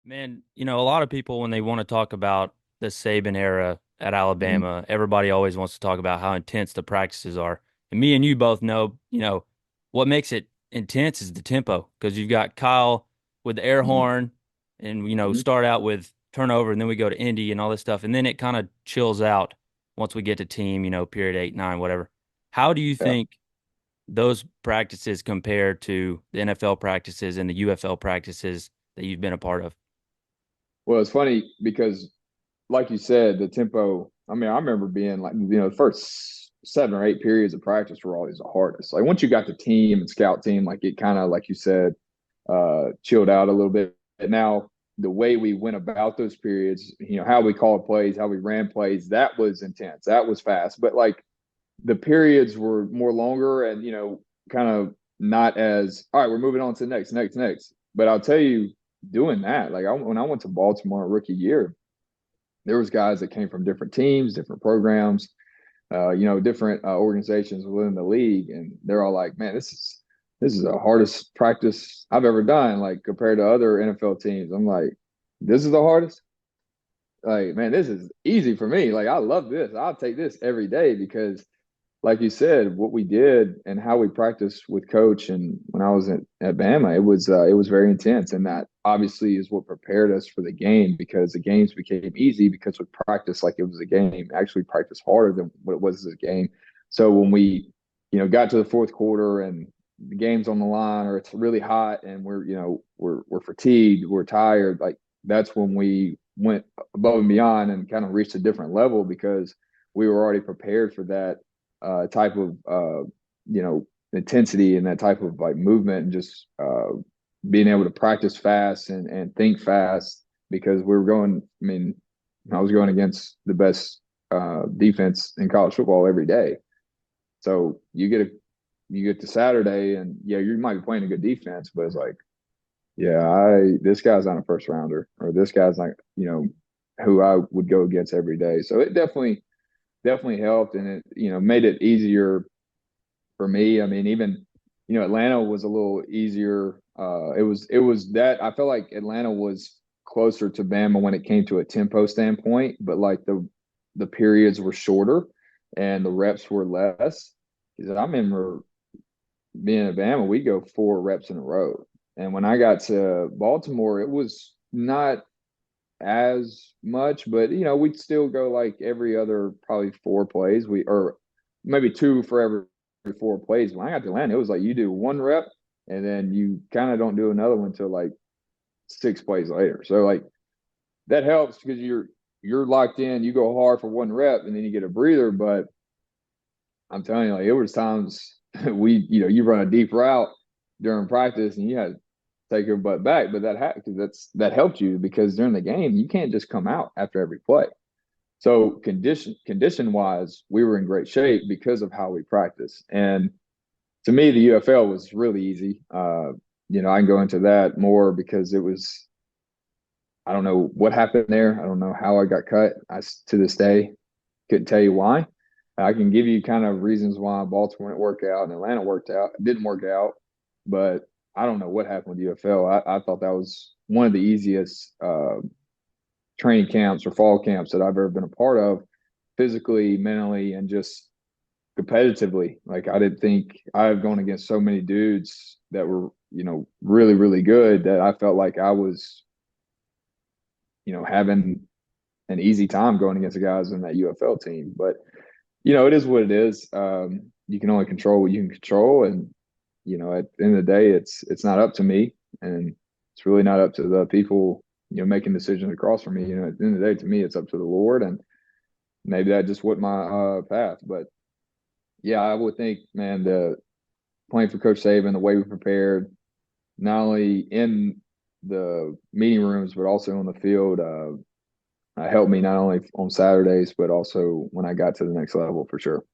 Man, a lot of people when they want to talk about the Saban era at Mhm. Alabama, everybody always wants to talk about how intense the practices are. And me and you both know, what makes it intense is the tempo because you've got Kyle with the air Mhm. horn and, Mhm. start out with turnover and then we go to Indy and all this stuff. And then it kind of chills out once we get to team, period 8, 9, whatever. How do you Yeah. think those practices compare to the NFL practices and the UFL practices that you've been a part of? Well, it's funny because, like you said, the tempo. I mean, I remember being like, the first 7 or 8 periods of practice were always the hardest. Like once you got the team and scout team, like it kind of, like you said, chilled out a little bit. And now the way we went about those periods, how we called plays, how we ran plays, that was intense. That was fast. But like the periods were more longer and kind of not as all right, we're moving on to the next. But I'll tell you, doing that, like when I went to Baltimore rookie year, there was guys that came from different teams, different programs, different organizations within the league, and they're all like, man, this is the hardest practice I've ever done, like compared to other NFL teams. I'm like, this is the hardest. Like, man, this is easy for me. Like, I love this. I'll take this every day because like you said, what we did and how we practiced with coach and when I was at Bama, it was very intense. And that obviously is what prepared us for the game because the games became easy because we practiced like it was a game, actually practiced harder than what it was as a game. So when we, got to the fourth quarter and the game's on the line or it's really hot and we're fatigued, we're tired, like that's when we went above and beyond and kind of reached a different level because we were already prepared for that type of intensity and that type of like movement and just being able to practice fast and think fast because we were going. I mean, I was going against the best defense in college football every day. So you get to Saturday and yeah, you might be playing a good defense, but it's like yeah, I this guy's not a first rounder or this guy's not who I would go against every day. So it definitely helped and it made it easier for me. I mean, even Atlanta was a little easier. It was that I felt like Atlanta was closer to Bama when it came to a tempo standpoint, but like the periods were shorter and the reps were less. Because I remember being at Bama, we go 4 reps in a row, and when I got to Baltimore, it was not as much, but we'd still go like every other probably 4 plays. Or maybe two for every 4 plays. When I got to Atlanta, it was like you do 1 rep and then you kind of don't do another one until like 6 plays later. So like that helps because you're locked in, you go hard for 1 rep and then you get a breather. But I'm telling you, like it was times you run a deep route during practice and you had take your butt back. But that helped you because during the game you can't just come out after every play. So condition wise, we were in great shape because of how we practice. And to me, the UFL was really easy. I can go into that more because it was I don't know what happened there. I don't know how I got cut. To this day couldn't tell you why. I can give you kind of reasons why Baltimore didn't work out and Atlanta worked out, didn't work out, but I don't know what happened with UFL. I thought that was one of the easiest training camps or fall camps that I've ever been a part of, physically, mentally, and just competitively. Like I didn't think I've gone against so many dudes that were, really, really good that I felt like I was, having an easy time going against the guys in that UFL team. But it is what it is. You can only control what you can control, and at the end of the day, it's not up to me, and it's really not up to the people making decisions across from me. At the end of the day, to me, it's up to the Lord, and maybe that just wasn't my path. But yeah, I would think, man, the playing for Coach Saban, the way we prepared, not only in the meeting rooms but also on the field, helped me not only on Saturdays but also when I got to the next level for sure.